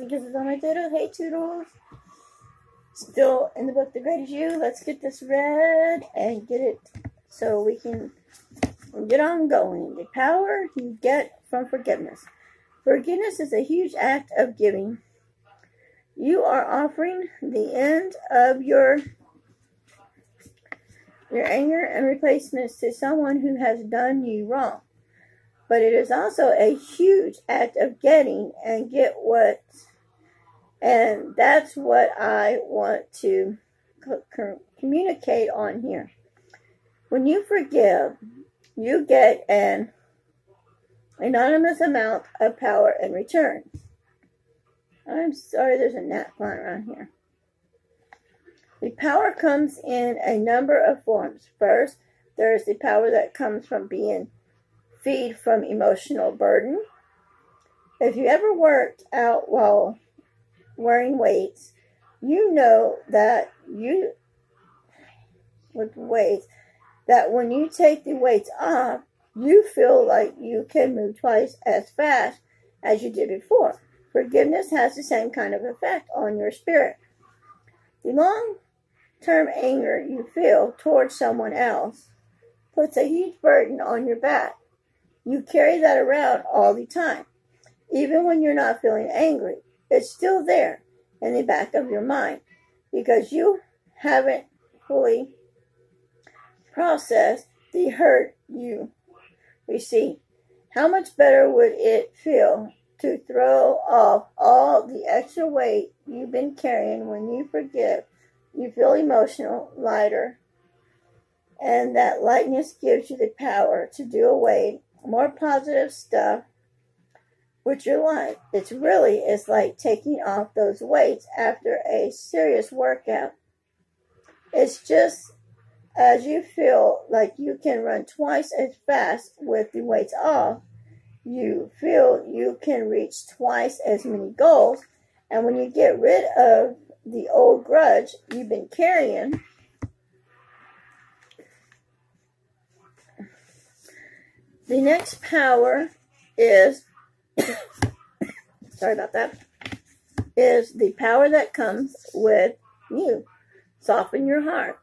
and kisses on my doodles. Hey, Toodles. Still in the book, The Great Is You. Let's get this read and get it so we can get on going. The power you get from forgiveness. Forgiveness is a huge act of giving. You are offering the end of your anger and replacements to someone who has done you wrong. But it is also a huge act of getting and get what, and that's what I want to communicate on here. When you forgive, you get an enormous amount of power in return. I'm sorry, there's a gnat flying around here. The power comes in a number of forms. First, there is the power that comes from being freed from emotional burden. If you ever worked out while wearing weights, you know that when you take the weights off, you feel like you can move twice as fast as you did before. Forgiveness has the same kind of effect on your spirit. The long-term anger you feel towards someone else puts a huge burden on your back. You carry that around all the time. Even when you're not feeling angry, it's still there in the back of your mind because you haven't fully processed the hurt you received. How much better would it feel to throw off all the extra weight you've been carrying when you forgive? You feel emotional, lighter, and that lightness gives you the power to do away more positive stuff with your life. It's like taking off those weights after a serious workout. It's just as you feel like you can run twice as fast with the weights off, you feel you can reach twice as many goals. And when you get rid of the old grudge you've been carrying, the next power is, is the power that comes with you. Soften your heart.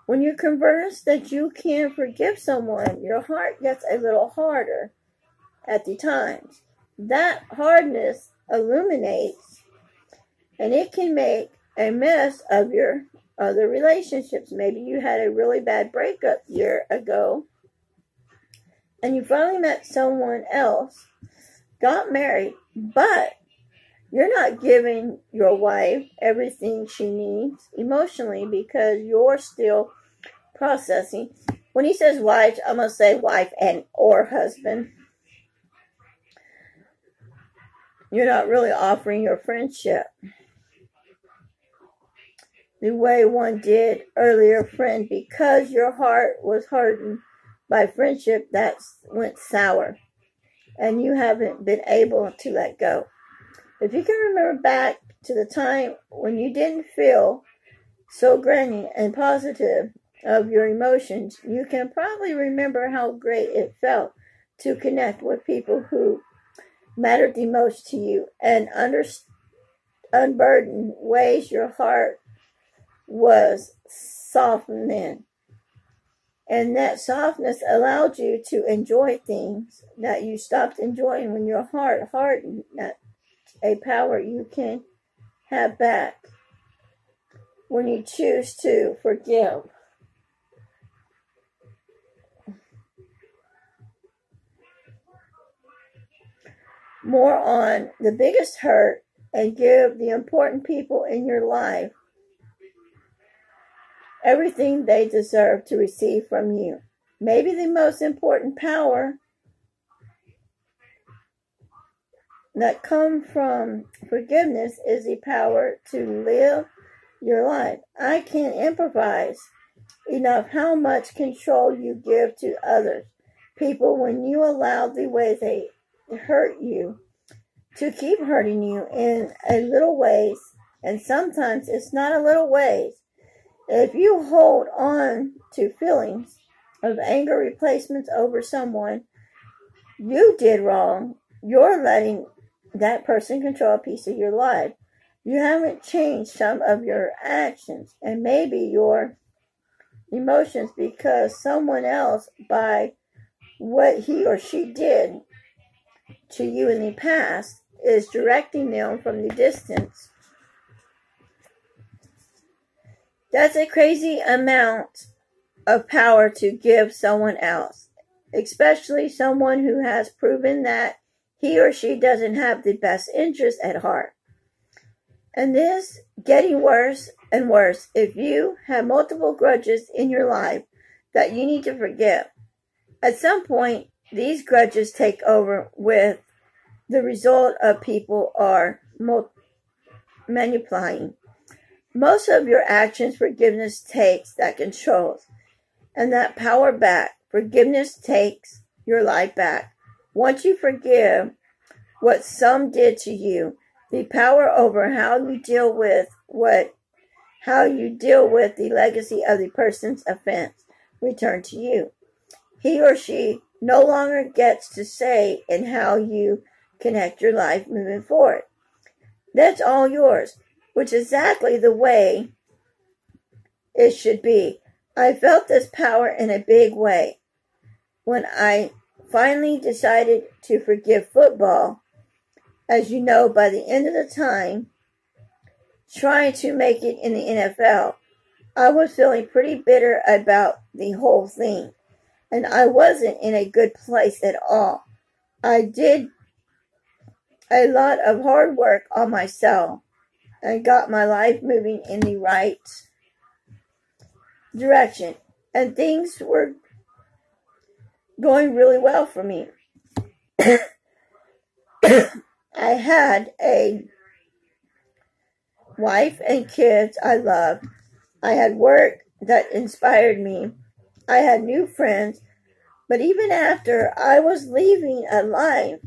When you're convinced that you can forgive someone, your heart gets a little harder at the times. That hardness illuminates, and it can make a mess of your other relationships. Maybe you had a really bad breakup a year ago, and you finally met someone else, got married, but you're not giving your wife everything she needs emotionally because you're still processing. When he says wife, I'm going to say wife and or husband. You're not really offering your friendship the way one did earlier, friend, because your heart was hardened by friendship that went sour and you haven't been able to let go. If you can remember back to the time when you didn't feel so granny and positive of your emotions, you can probably remember how great it felt to connect with people who mattered the most to you and unburden ways your heart was softened in. And that softness allowed you to enjoy things that you stopped enjoying when your heart hardened. That's a power you can have back when you choose to forgive. More on the biggest hurt and give the important people in your life everything they deserve to receive from you. Maybe the most important power that comes from forgiveness is the power to live your life. I can't improvise enough how much control you give to others. People, when you allow the way they hurt you to keep hurting you in a little ways, and sometimes it's not a little ways. If you hold on to feelings of anger replacements over someone you did wrong, you're letting that person control a piece of your life. You haven't changed some of your actions and maybe your emotions because someone else, by what he or she did to you in the past, is directing them from the distance. That's a crazy amount of power to give someone else, especially someone who has proven that he or she doesn't have the best interest at heart. And this getting worse and worse if you have multiple grudges in your life that you need to forgive. At some point, these grudges take over with the result of people are multiplying. Most of your actions forgiveness takes that controls and that power back. Forgiveness takes your life back. Once you forgive what some did to you, the power over how you deal with the legacy of the person's offense return to you. He or she no longer gets to say in how you connect your life moving forward. That's all yours, which is exactly the way it should be. I felt this power in a big way when I finally decided to forgive football. As you know, by the end of the time, trying to make it in the NFL, I was feeling pretty bitter about the whole thing, and I wasn't in a good place at all. I did a lot of hard work on myself and got my life moving in the right direction, and things were going really well for me. I had a wife and kids I loved. I had work that inspired me. I had new friends. But even after I was leaving a life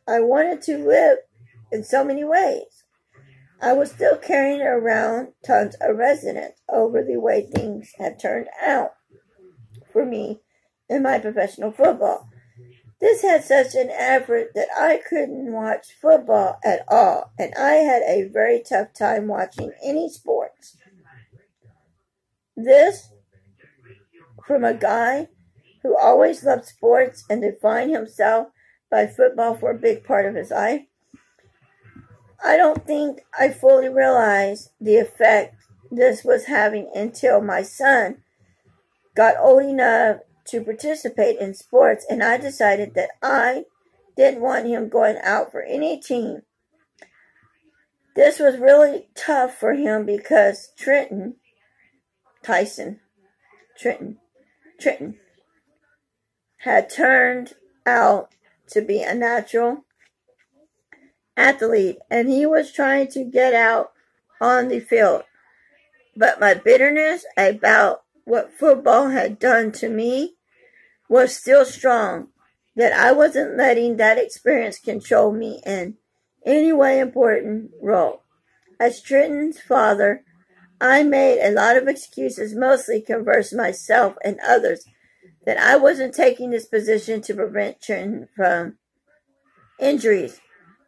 I wanted to live in so many ways, I was still carrying around tons of resentment over the way things had turned out for me in my professional football. This had such an effort that I couldn't watch football at all, and I had a very tough time watching any sports. This from a guy who always loved sports and defined himself by football for a big part of his life. I don't think I fully realized the effect this was having until my son got old enough to participate in sports, and I decided that I didn't want him going out for any team. This was really tough for him because Trenton had turned out to be a natural athlete, and he was trying to get out on the field. But my bitterness about what football had done to me was still strong, that I wasn't letting that experience control me in any way important role. As Trenton's father, I made a lot of excuses, mostly convinced myself and others that I wasn't taking this position to prevent Trenton from injuries.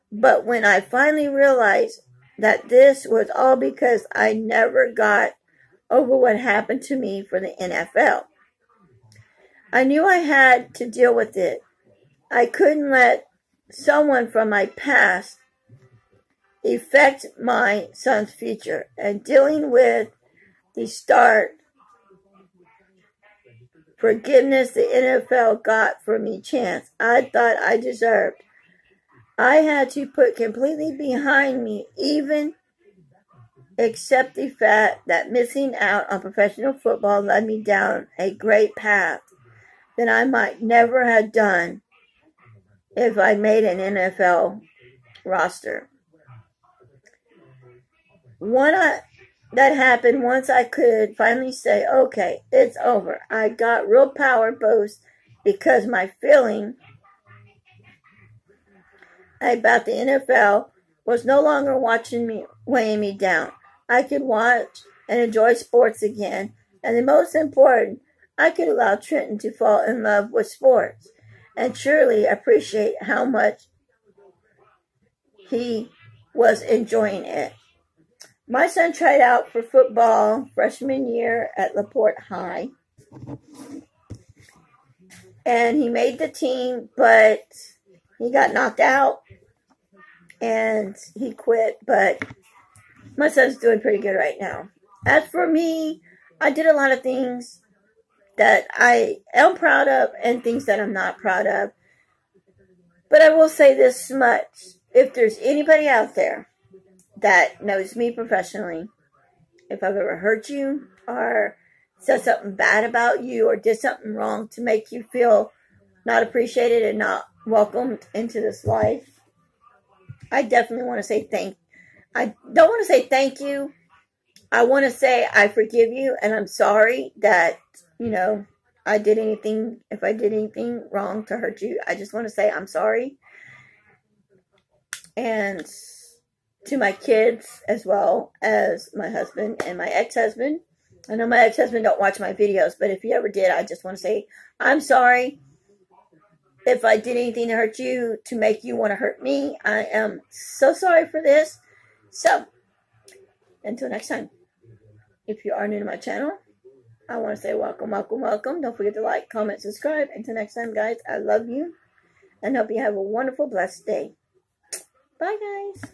But when I finally realized that this was all because I never got over what happened to me for the NFL, I knew I had to deal with it. I couldn't let someone from my past affect my son's future, and dealing with the start forgiveness the NFL got for me chance I thought I deserved, I had to put completely behind me, even accept the fact that missing out on professional football led me down a great path that I might never have done if I made an NFL roster. That happened once I could finally say, okay, it's over. I got real power boost because my feeling about the NFL was no longer weighing me down. I could watch and enjoy sports again, and the most important, I could allow Trenton to fall in love with sports and truly appreciate how much he was enjoying it. My son tried out for football freshman year at LaPorte High. And he made the team, but he got knocked out and he quit. But my son's doing pretty good right now. As for me, I did a lot of things that I am proud of and things that I'm not proud of. But I will say this much. If there's anybody out there that knows me professionally, if I've ever hurt you or said something bad about you or did something wrong to make you feel not appreciated and not welcomed into this life, I definitely want to say I don't want to say thank you. I want to say I forgive you and I'm sorry that, I did anything, if I did anything wrong to hurt you. I just want to say I'm sorry. And to my kids as well as my husband and my ex-husband. I know my ex-husband don't watch my videos, but if he ever did, I just want to say I'm sorry. If I did anything to hurt you, to make you want to hurt me, I am so sorry for this. So, until next time, if you are new to my channel, I want to say welcome, welcome, welcome. Don't forget to like, comment, subscribe. Until next time, guys, I love you and hope you have a wonderful, blessed day. Bye, guys.